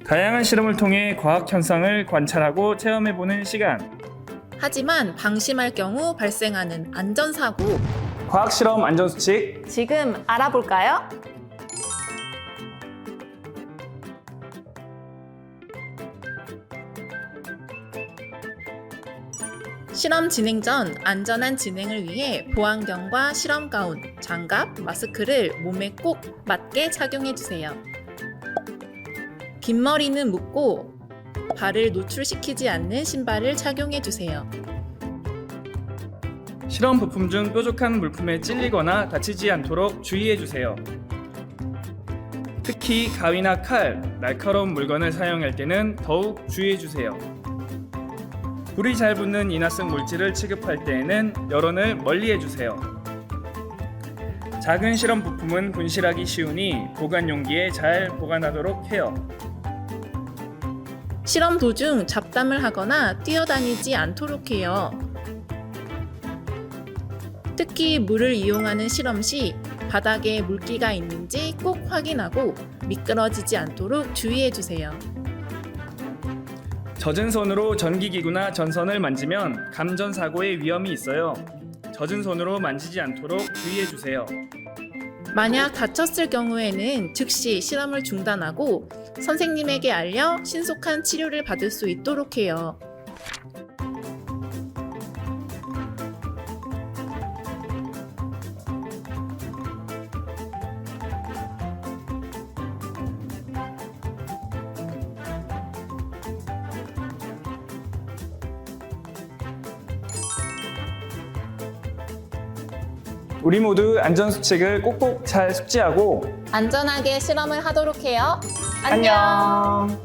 다양한 실험을 통해 과학 현상을 관찰하고 체험해보는 시간. 하지만 방심할 경우 발생하는 안전사고. 과학 실험 안전수칙. 지금 알아볼까요? 실험 진행 전 안전한 진행을 위해 보안경과 실험 가운, 장갑, 마스크를 몸에 꼭 맞게 착용해 주세요. 긴 머리는 묶고 발을 노출시키지 않는 신발을 착용해 주세요. 실험 부품 중 뾰족한 물품에 찔리거나 다치지 않도록 주의해주세요. 특히 가위나 칼, 날카로운 물건을 사용할 때는 더욱 주의해주세요. 불이 잘 붙는 인화성 물질을 취급할 때에는 여론을 멀리해주세요. 작은 실험 부품은 분실하기 쉬우니 보관 용기에 잘 보관하도록 해요. 실험 도중 잡담을 하거나 뛰어다니지 않도록 해요. 특히 물을 이용하는 실험 시 바닥에 물기가 있는지 꼭 확인하고 미끄러지지 않도록 주의해 주세요. 젖은 손으로 전기기구나 전선을 만지면 감전사고의 위험이 있어요. 젖은 손으로 만지지 않도록 주의해주세요. 만약 다쳤을 경우에는 즉시 실험을 중단하고 선생님에게 알려 신속한 치료를 받을 수 있도록 해요. 우리 모두 안전수칙을 꼭꼭 잘 숙지하고 안전하게 실험을 하도록 해요. 안녕.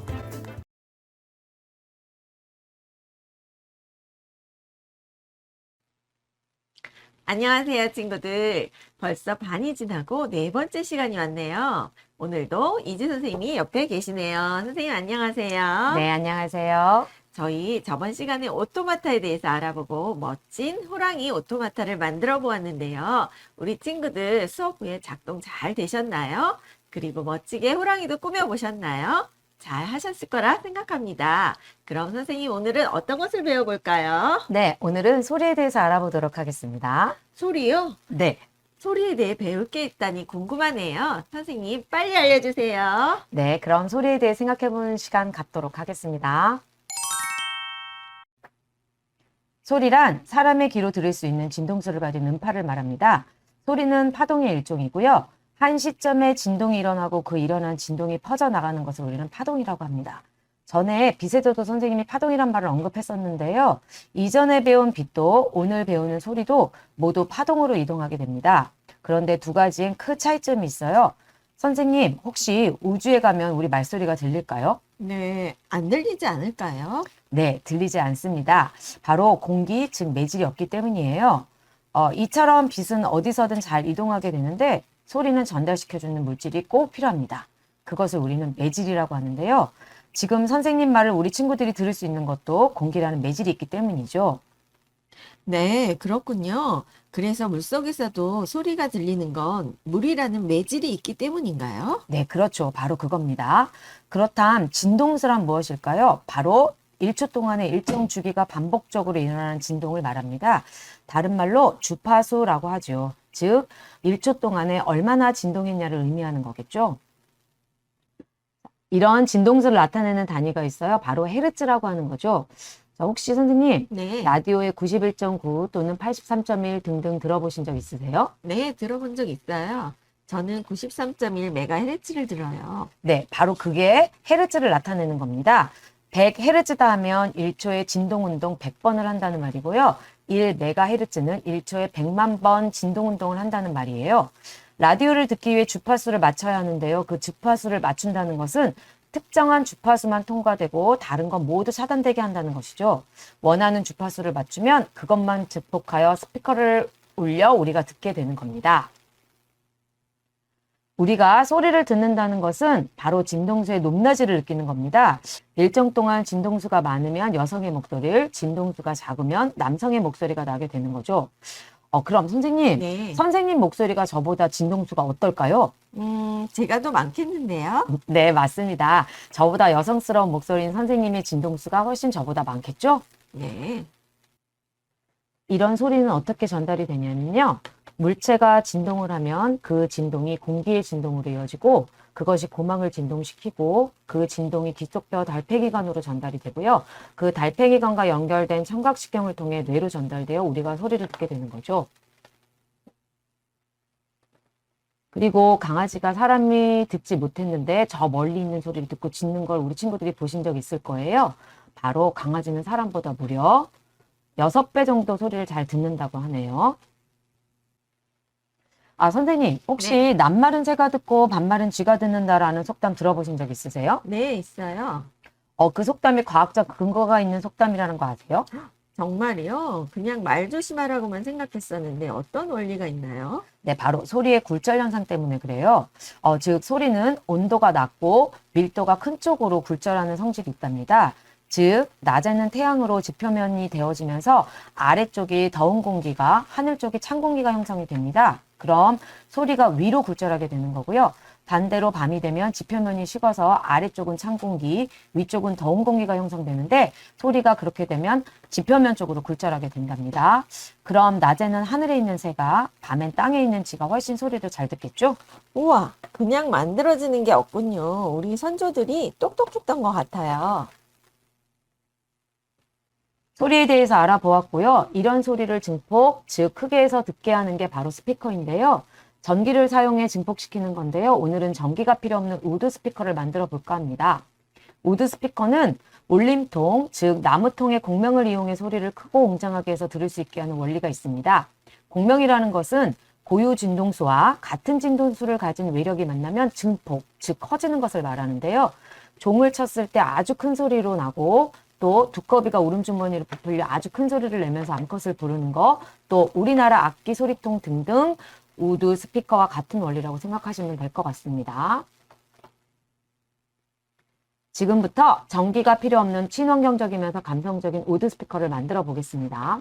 안녕하세요, 친구들. 벌써 반이 지나고 네 번째 시간이 왔네요. 오늘도 이지 선생님이 옆에 계시네요. 선생님, 안녕하세요. 네, 안녕하세요. 저희 저번 시간에 오토마타에 대해서 알아보고 멋진 호랑이 오토마타를 만들어 보았는데요. 우리 친구들 수업 후에 작동 잘 되셨나요? 그리고 멋지게 호랑이도 꾸며 보셨나요? 잘 하셨을 거라 생각합니다. 그럼 선생님, 오늘은 어떤 것을 배워볼까요? 네, 오늘은 소리에 대해서 알아보도록 하겠습니다. 소리요? 네, 소리에 대해 배울 게 있다니 궁금하네요. 선생님, 빨리 알려주세요. 네, 그럼 소리에 대해 생각해보는 시간 갖도록 하겠습니다. 소리란 사람의 귀로 들을 수 있는 진동소리를 가진 음파를 말합니다. 소리는 파동의 일종이고요. 한 시점에 진동이 일어나고 그 일어난 진동이 퍼져나가는 것을 우리는 파동이라고 합니다. 전에 빛에서도 선생님이 파동이란 말을 언급했었는데요. 이전에 배운 빛도 오늘 배우는 소리도 모두 파동으로 이동하게 됩니다. 그런데 두 가지엔 큰 차이점이 있어요. 선생님, 혹시 우주에 가면 우리 말소리가 들릴까요? 네, 안 들리지 않을까요? 네, 들리지 않습니다. 바로 공기, 즉 매질이 없기 때문이에요. 이처럼 빛은 어디서든 잘 이동하게 되는데 소리는 전달시켜주는 물질이 꼭 필요합니다. 그것을 우리는 매질이라고 하는데요. 지금 선생님 말을 우리 친구들이 들을 수 있는 것도 공기라는 매질이 있기 때문이죠. 네, 그렇군요. 그래서 물속에서도 소리가 들리는 건 물이라는 매질이 있기 때문인가요? 네, 그렇죠. 바로 그겁니다. 그렇다면 진동수란 무엇일까요? 바로 1초 동안의 일정 주기가 반복적으로 일어나는 진동을 말합니다. 다른 말로 주파수라고 하죠. 즉, 1초 동안에 얼마나 진동했냐를 의미하는 거겠죠. 이런 진동수를 나타내는 단위가 있어요. 바로 헤르츠라고 하는 거죠. 자, 혹시 선생님, 네, 라디오의 91.9 또는 83.1 등등 들어보신 적 있으세요? 네, 들어본 적 있어요. 저는 93.1MHz를 들어요. 네, 바로 그게 헤르츠를 나타내는 겁니다. 100헤르츠다 하면 1초에 진동운동 100번을 한다는 말이고요. 1메가헤르츠는 1초에 100만 번 진동운동을 한다는 말이에요. 라디오를 듣기 위해 주파수를 맞춰야 하는데요. 그 주파수를 맞춘다는 것은 특정한 주파수만 통과되고 다른 건 모두 차단되게 한다는 것이죠. 원하는 주파수를 맞추면 그것만 증폭하여 스피커를 울려 우리가 듣게 되는 겁니다. 우리가 소리를 듣는다는 것은 바로 진동수의 높낮이를 느끼는 겁니다. 일정 동안 진동수가 많으면 여성의 목소리를, 진동수가 작으면 남성의 목소리가 나게 되는 거죠. 그럼 선생님, 네. 선생님 목소리가 저보다 진동수가 어떨까요? 제가 더 많겠는데요? 네, 맞습니다. 저보다 여성스러운 목소리인 선생님의 진동수가 훨씬 저보다 많겠죠? 네. 이런 소리는 어떻게 전달이 되냐면요. 물체가 진동을 하면 그 진동이 공기의 진동으로 이어지고 그것이 고망을 진동시키고 그 진동이 귀속뼈 달팽이관으로 전달이 되고요. 그 달팽이관과 연결된 청각신경을 통해 뇌로 전달되어 우리가 소리를 듣게 되는 거죠. 그리고 강아지가 사람이 듣지 못했는데 저 멀리 있는 소리를 듣고 짖는 걸 우리 친구들이 보신 적 있을 거예요. 바로 강아지는 사람보다 무려 6배 정도 소리를 잘 듣는다고 하네요. 선생님, 혹시 낱말은 새가 듣고 반말은 쥐가 듣는다라는 속담 들어보신 적 있으세요? 네, 있어요. 그 속담이 과학적 근거가 있는 속담이라는 거 아세요? 정말이요? 그냥 말 조심하라고만 생각했었는데 어떤 원리가 있나요? 네, 바로 소리의 굴절 현상 때문에 그래요. 즉, 소리는 온도가 낮고 밀도가 큰 쪽으로 굴절하는 성질이 있답니다. 즉, 낮에는 태양으로 지표면이 되어지면서 아래쪽이 더운 공기가, 하늘 쪽이 찬 공기가 형성이 됩니다. 그럼 소리가 위로 굴절하게 되는 거고요. 반대로 밤이 되면 지표면이 식어서 아래쪽은 찬 공기, 위쪽은 더운 공기가 형성되는데 소리가 그렇게 되면 지표면 쪽으로 굴절하게 된답니다. 그럼 낮에는 하늘에 있는 새가, 밤엔 땅에 있는 쥐가 훨씬 소리를 잘 듣겠죠? 우와, 그냥 만들어지는 게 없군요. 우리 선조들이 똑똑 했던 것 같아요. 소리에 대해서 알아보았고요. 이런 소리를 증폭, 즉 크게 해서 듣게 하는 게 바로 스피커인데요. 전기를 사용해 증폭시키는 건데요. 오늘은 전기가 필요 없는 우드 스피커를 만들어 볼까 합니다. 우드 스피커는 울림통, 즉 나무통의 공명을 이용해 소리를 크고 웅장하게 해서 들을 수 있게 하는 원리가 있습니다. 공명이라는 것은 고유 진동수와 같은 진동수를 가진 외력이 만나면 증폭, 즉 커지는 것을 말하는데요. 종을 쳤을 때 아주 큰 소리로 나고 또 두꺼비가 울음주머니를 부풀려 아주 큰 소리를 내면서 암컷을 부르는 거, 또 우리나라 악기 소리통 등등 우드 스피커와 같은 원리라고 생각하시면 될 것 같습니다. 지금부터 전기가 필요 없는 친환경적이면서 감성적인 우드 스피커를 만들어 보겠습니다.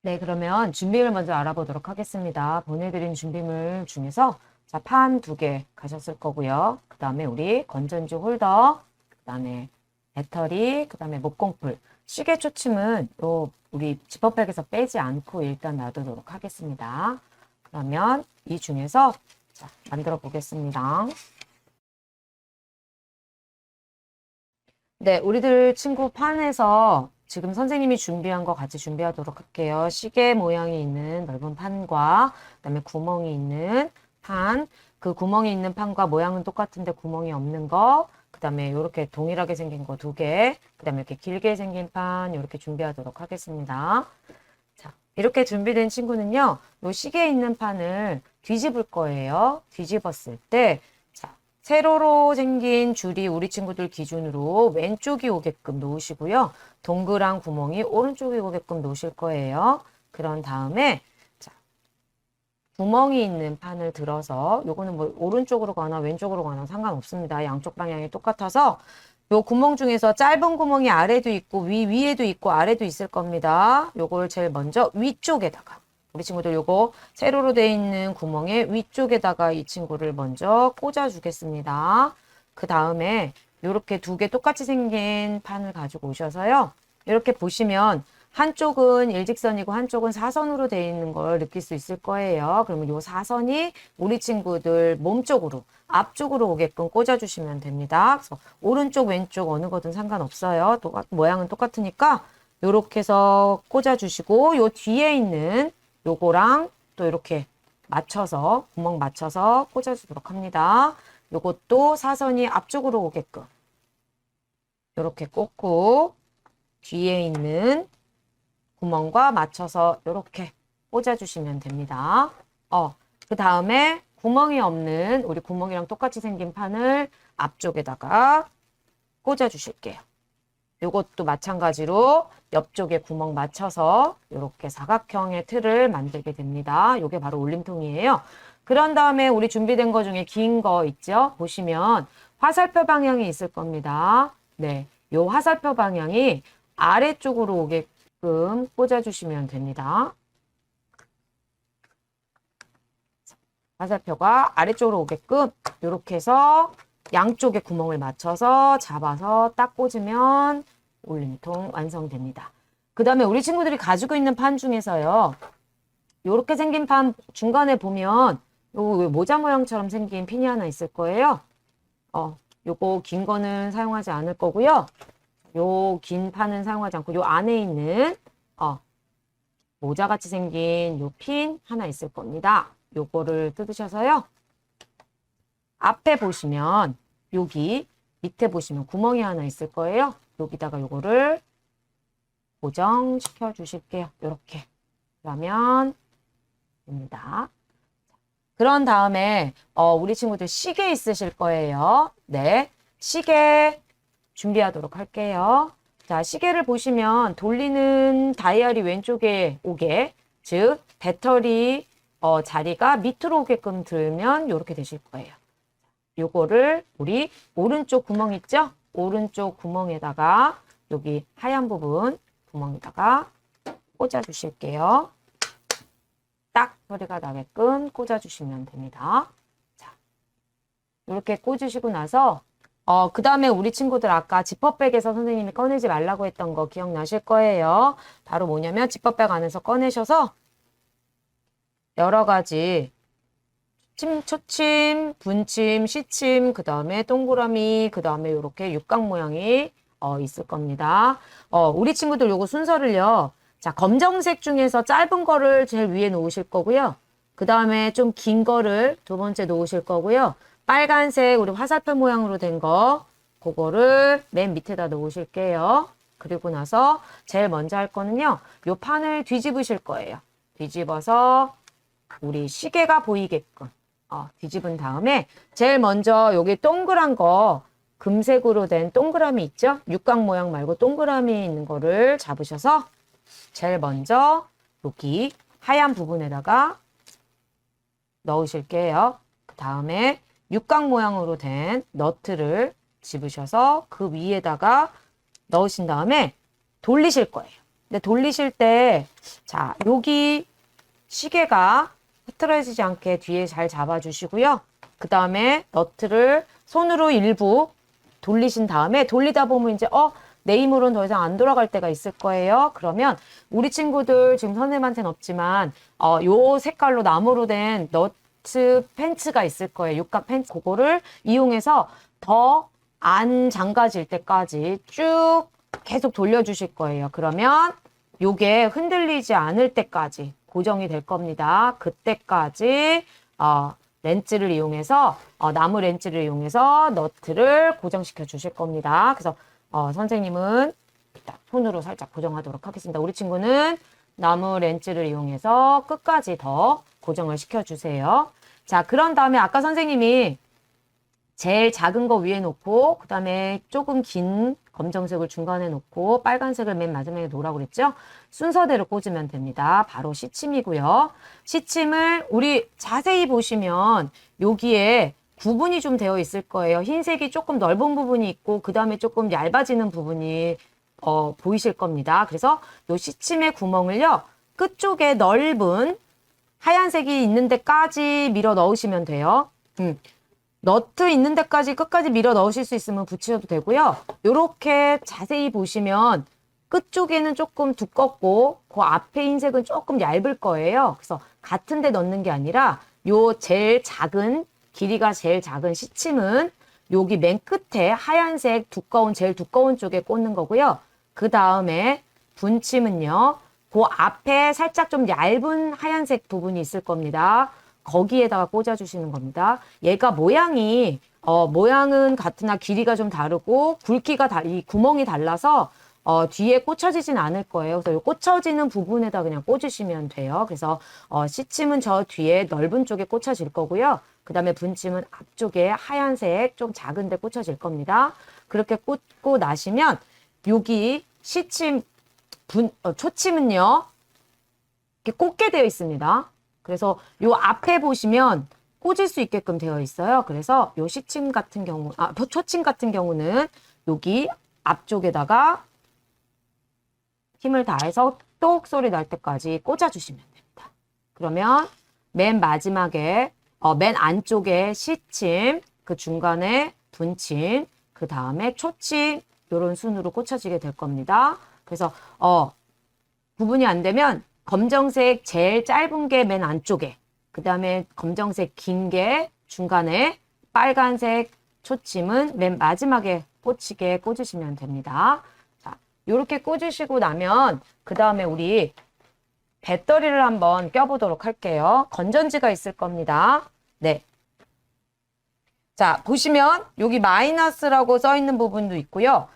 네, 그러면 준비를 먼저 알아보도록 하겠습니다. 보내드린 준비물 중에서 판 2개 가셨을 거고요. 그 다음에 우리 건전지 홀더, 그 다음에 배터리, 그 다음에 목공풀. 시계 초침은 우리 지퍼백에서 빼지 않고 일단 놔두도록 하겠습니다. 그러면 이 중에서 만들어 보겠습니다. 네, 우리들 친구 판에서 지금 선생님이 준비한 거 같이 준비하도록 할게요. 시계 모양이 있는 넓은 판과 그다음에 구멍이 있는 판, 그 구멍이 있는 판과 모양은 똑같은데 구멍이 없는 거, 그 다음에 이렇게 동일하게 생긴 거 2개, 그 다음에 이렇게 길게 생긴 판 이렇게 준비하도록 하겠습니다. 자, 이렇게 준비된 친구는요, 이 시계에 있는 판을 뒤집을 거예요. 뒤집었을 때, 자, 세로로 생긴 줄이 우리 친구들 기준으로 왼쪽이 오게끔 놓으시고요. 동그란 구멍이 오른쪽이 오게끔 놓으실 거예요. 그런 다음에 구멍이 있는 판을 들어서 요거는 뭐 오른쪽으로 가나 왼쪽으로 가나 상관없습니다. 양쪽 방향이 똑같아서 요 구멍 중에서 짧은 구멍이 아래도 있고 위에도 있고 아래도 있을 겁니다. 요걸 제일 먼저 위쪽에다가 우리 친구들 요거 세로로 되어 있는 구멍의 위쪽에다가 이 친구를 먼저 꽂아 주겠습니다. 그 다음에 요렇게 2개 똑같이 생긴 판을 가지고 오셔서요. 이렇게 보시면 한쪽은 일직선이고 한쪽은 사선으로 되어 있는 걸 느낄 수 있을 거예요. 그러면 이 사선이 우리 친구들 몸쪽으로, 앞쪽으로 오게끔 꽂아주시면 됩니다. 그래서 오른쪽, 왼쪽 어느 거든 상관없어요. 모양은 똑같으니까 이렇게 해서 꽂아주시고 요 뒤에 있는 요거랑 또 이렇게 맞춰서, 구멍 맞춰서 꽂아주도록 합니다. 요것도 사선이 앞쪽으로 오게끔 이렇게 꽂고 뒤에 있는 구멍과 맞춰서 이렇게 꽂아주시면 됩니다. 그 다음에 구멍이 없는 우리 구멍이랑 똑같이 생긴 판을 앞쪽에다가 꽂아주실게요. 이것도 마찬가지로 옆쪽에 구멍 맞춰서 이렇게 사각형의 틀을 만들게 됩니다. 이게 바로 울림통이에요. 그런 다음에 우리 준비된 거 중에 긴 거 있죠? 보시면 화살표 방향이 있을 겁니다. 네, 요 화살표 방향이 아래쪽으로 오게끔 오게끔 꽂아주시면 됩니다. 화살표가 아래쪽으로 오게끔 이렇게 해서 양쪽에 구멍을 맞춰서 잡아서 딱 꽂으면 올림통 완성됩니다. 그 다음에 우리 친구들이 가지고 있는 판 중에서요. 이렇게 생긴 판 중간에 보면 요 모자 모양처럼 생긴 핀이 하나 있을 거예요. 요거 긴 거는 사용하지 않을 거고요. 요 긴 판은 사용하지 않고 요 안에 있는 모자같이 생긴 요 핀 하나 있을 겁니다. 요거를 뜯으셔서요. 앞에 보시면 여기 밑에 보시면 구멍이 하나 있을 거예요. 여기다가 요거를 고정시켜 주실게요. 요렇게. 그러면 됩니다. 그런 다음에 우리 친구들 시계 있으실 거예요. 네, 시계 준비하도록 할게요. 자, 시계를 보시면 돌리는 다이얼이 왼쪽에 오게, 즉 배터리 자리가 밑으로 오게끔 들면 이렇게 되실 거예요. 요거를 우리 오른쪽 구멍 있죠? 오른쪽 구멍에다가 여기 하얀 부분 구멍에다가 꽂아 주실게요. 딱 소리가 나게끔 꽂아 주시면 됩니다. 자, 이렇게 꽂으시고 나서 그 다음에 우리 친구들 아까 지퍼백에서 선생님이 꺼내지 말라고 했던 거 기억나실 거예요. 바로 뭐냐면 지퍼백 안에서 꺼내셔서 여러 가지 초침, 분침, 시침, 그 다음에 동그라미, 그 다음에 이렇게 육각 모양이 있을 겁니다. 우리 친구들 요거 순서를요. 자, 검정색 중에서 짧은 거를 제일 위에 놓으실 거고요. 그 다음에 좀 긴 거를 두 번째 놓으실 거고요. 빨간색 우리 화살표 모양으로 된 거 그거를 맨 밑에다 놓으실게요. 그리고 나서 제일 먼저 할 거는요. 요 판을 뒤집으실 거예요. 뒤집어서 우리 시계가 보이게끔 뒤집은 다음에 제일 먼저 여기 동그란 거 금색으로 된 동그라미 있죠? 육각 모양 말고 동그라미 있는 거를 잡으셔서 제일 먼저 여기 하얀 부분에다가 넣으실게요. 그 다음에 육각 모양으로 된 너트를 집으셔서 그 위에다가 넣으신 다음에 돌리실 거예요. 근데 돌리실 때, 자, 여기 시계가 흐트러지지 않게 뒤에 잘 잡아주시고요. 그 다음에 너트를 손으로 일부 돌리신 다음에 돌리다 보면 이제 내 힘으로는 더 이상 안 돌아갈 때가 있을 거예요. 그러면 우리 친구들 지금 선생님한테는 없지만 요 색깔로 나무로 된 너트 펜츠가 있을 거예요. 육각 펜츠 그거를 이용해서 더 안 잠가질 때까지 쭉 계속 돌려주실 거예요. 그러면 요게 흔들리지 않을 때까지 고정이 될 겁니다. 그때까지 렌즈를 이용해서 나무 렌즈를 이용해서 너트를 고정시켜 주실 겁니다. 그래서 선생님은 일단 손으로 살짝 고정하도록 하겠습니다. 우리 친구는 나무 렌즈를 이용해서 끝까지 더 고정을 시켜주세요. 자, 그런 다음에 아까 선생님이 제일 작은 거 위에 놓고 그 다음에 조금 긴 검정색을 중간에 놓고 빨간색을 맨 마지막에 놓으라고 그랬죠? 순서대로 꽂으면 됩니다. 바로 시침이고요. 시침을 우리 자세히 보시면 여기에 구분이 좀 되어 있을 거예요. 흰색이 조금 넓은 부분이 있고 그 다음에 조금 얇아지는 부분이 보이실 겁니다. 그래서 요 시침의 구멍을요. 끝쪽에 넓은 하얀색이 있는 데까지 밀어 넣으시면 돼요. 너트 있는 데까지 끝까지 밀어 넣으실 수 있으면 붙이셔도 되고요. 요렇게 자세히 보시면 끝쪽에는 조금 두껍고 그 앞에 흰색은 조금 얇을 거예요. 그래서 같은 데 넣는 게 아니라 요 제일 작은 길이가 제일 작은 시침은 여기 맨 끝에 하얀색 제일 두꺼운 쪽에 꽂는 거고요. 그 다음에 분침은요. 그 앞에 살짝 좀 얇은 하얀색 부분이 있을 겁니다. 거기에다가 꽂아주시는 겁니다. 얘가 모양은 같으나 길이가 좀 다르고 굵기가 이 구멍이 달라서 뒤에 꽂혀지진 않을 거예요. 그래서 이 꽂혀지는 부분에다 그냥 꽂으시면 돼요. 그래서 시침은 저 뒤에 넓은 쪽에 꽂혀질 거고요. 그 다음에 분침은 앞쪽에 하얀색 좀 작은 데 꽂혀질 겁니다. 그렇게 꽂고 나시면 여기 시침, 초침은요. 이렇게 꽂게 되어 있습니다. 그래서 요 앞에 보시면 꽂을 수 있게끔 되어 있어요. 그래서 요 시침 같은 경우, 초침 같은 경우는 여기 앞쪽에다가 힘을 다해서 똑 소리 날 때까지 꽂아주시면 됩니다. 그러면 맨 마지막에 맨 안쪽에 시침, 그 중간에 분침, 그 다음에 초침 이런 순으로 꽂혀지게 될 겁니다. 그래서 구분이 안 되면 검정색 제일 짧은 게 맨 안쪽에, 그 다음에 검정색 긴 게 중간에, 빨간색 초침은 맨 마지막에 꽂으시면 됩니다. 자, 이렇게 꽂으시고 나면 그 다음에 우리 배터리를 한번 껴보도록 할게요. 건전지가 있을 겁니다. 네. 자, 보시면 여기 마이너스라고 써 있는 부분도 있고요.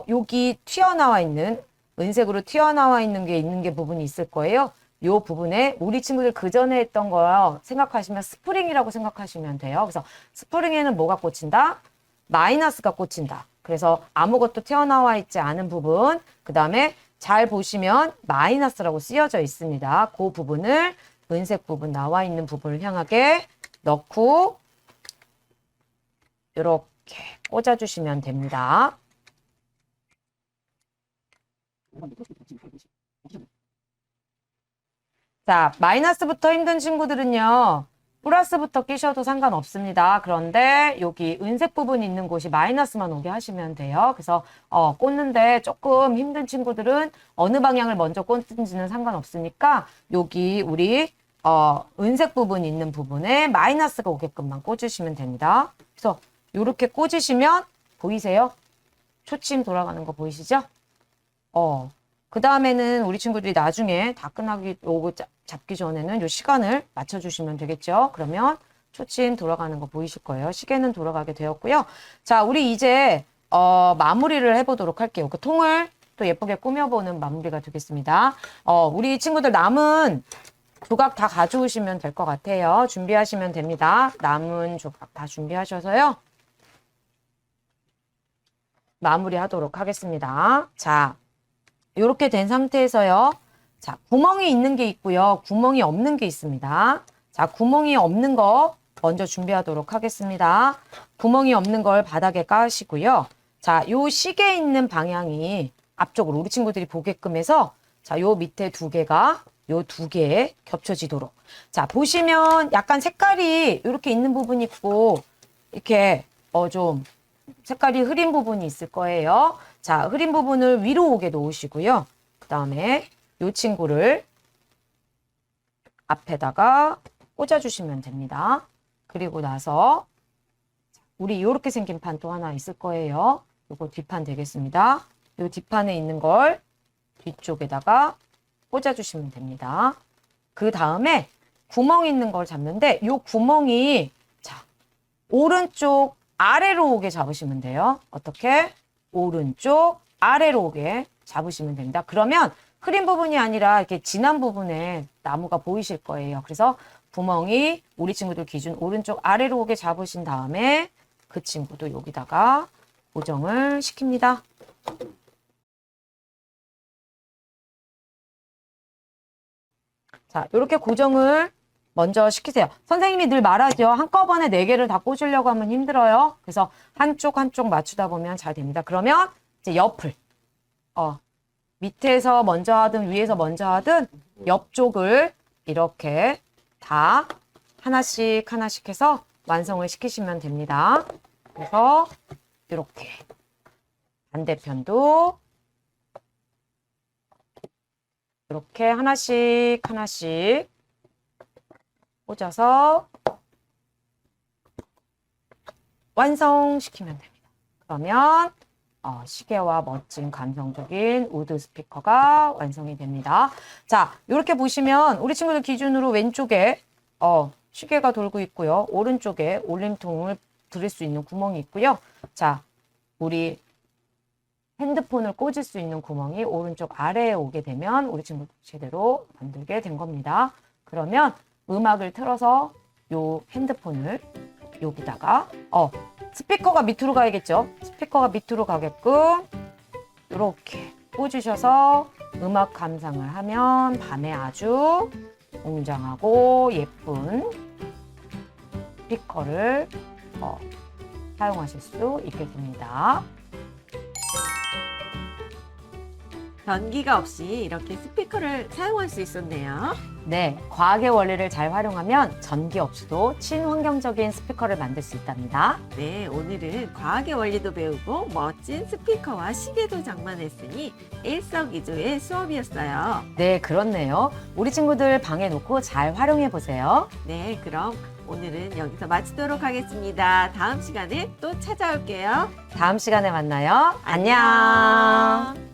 여기 튀어나와 있는, 은색으로 튀어나와 있는 게 부분이 있을 거예요. 이 부분에 우리 친구들 그 전에 했던 거 생각하시면 스프링이라고 생각하시면 돼요. 그래서 스프링에는 뭐가 꽂힌다? 마이너스가 꽂힌다. 그래서 아무것도 튀어나와 있지 않은 부분, 그 다음에 잘 보시면 마이너스라고 쓰여져 있습니다. 그 부분을 은색 부분 나와 있는 부분을 향하게 넣고 이렇게 꽂아주시면 됩니다. 자, 마이너스부터 힘든 친구들은요, 플러스부터 끼셔도 상관없습니다. 그런데 여기 은색 부분이 있는 곳이 마이너스만 오게 하시면 돼요. 그래서 꽂는데 조금 힘든 친구들은 어느 방향을 먼저 꽂는지는 상관없으니까 여기 우리 은색 부분 있는 부분에 마이너스가 오게끔만 꽂으시면 됩니다. 그래서 이렇게 꽂으시면 보이세요? 초침 돌아가는 거 보이시죠? 그 다음에는 우리 친구들이 나중에 다 끝나기 오고 잡기 전에는 요 시간을 맞춰주시면 되겠죠. 그러면 초침 돌아가는 거 보이실 거예요. 시계는 돌아가게 되었고요. 자, 우리 이제 마무리를 해보도록 할게요. 그 통을 또 예쁘게 꾸며보는 마무리가 되겠습니다. 우리 친구들 남은 조각 다 가져오시면 될 것 같아요. 준비하시면 됩니다. 남은 조각 다 준비하셔서요. 마무리하도록 하겠습니다. 자, 이렇게 된 상태에서요. 자, 구멍이 있는 게 있고요. 구멍이 없는 게 있습니다. 자, 구멍이 없는 거 먼저 준비하도록 하겠습니다. 구멍이 없는 걸 바닥에 까시고요. 자, 요 시계 있는 방향이 앞쪽으로 우리 친구들이 보게끔 해서 자, 요 밑에 두 개가 요 두 개에 겹쳐지도록. 자, 보시면 약간 색깔이 이렇게 있는 부분이 있고 이렇게 좀 색깔이 흐린 부분이 있을 거예요. 자, 흐린 부분을 위로 오게 놓으시고요. 그 다음에 이 친구를 앞에다가 꽂아주시면 됩니다. 그리고 나서 우리 이렇게 생긴 판 또 하나 있을 거예요. 이거 뒷판 되겠습니다. 이 뒷판에 있는 걸 뒤쪽에다가 꽂아주시면 됩니다. 그 다음에 구멍 있는 걸 잡는데 이 구멍이 자, 오른쪽 아래로 오게 잡으시면 돼요. 어떻게? 오른쪽 아래로 오게 잡으시면 됩니다. 그러면 흐린 부분이 아니라 이렇게 진한 부분에 나무가 보이실 거예요. 그래서 구멍이 우리 친구들 기준 오른쪽 아래로 오게 잡으신 다음에 그 친구도 여기다가 고정을 시킵니다. 자, 이렇게 고정을 먼저 시키세요. 선생님이 늘 말하죠. 한꺼번에 4개를 다 꽂으려고 하면 힘들어요. 그래서 한쪽 한쪽 맞추다 보면 잘 됩니다. 그러면 이제 옆을 밑에서 먼저 하든 위에서 먼저 하든 옆쪽을 이렇게 다 하나씩 하나씩 해서 완성을 시키시면 됩니다. 그래서 이렇게 반대편도 이렇게 하나씩 하나씩 꽂아서 완성시키면 됩니다. 그러면 시계와 멋진 감성적인 우드 스피커가 완성이 됩니다. 자, 이렇게 보시면 우리 친구들 기준으로 왼쪽에 시계가 돌고 있고요. 오른쪽에 올림통을 들을 수 있는 구멍이 있고요. 자, 우리 핸드폰을 꽂을 수 있는 구멍이 오른쪽 아래에 오게 되면 우리 친구 제대로 만들게 된 겁니다. 그러면 음악을 틀어서 요 핸드폰을 여기다가 스피커가 밑으로 가야겠죠. 스피커가 밑으로 가게끔 이렇게 꽂으셔서 음악 감상을 하면 밤에 아주 웅장하고 예쁜 스피커를 사용하실 수 있게 됩니다. 변기가 없이 이렇게 스피커를 사용할 수 있었네요. 네, 과학의 원리를 잘 활용하면 전기 없이도 친환경적인 스피커를 만들 수 있답니다. 네, 오늘은 과학의 원리도 배우고 멋진 스피커와 시계도 장만했으니 일석이조의 수업이었어요. 네, 그렇네요. 우리 친구들 방에 놓고 잘 활용해 보세요. 네, 그럼 오늘은 여기서 마치도록 하겠습니다. 다음 시간에 또 찾아올게요. 다음 시간에 만나요. 안녕.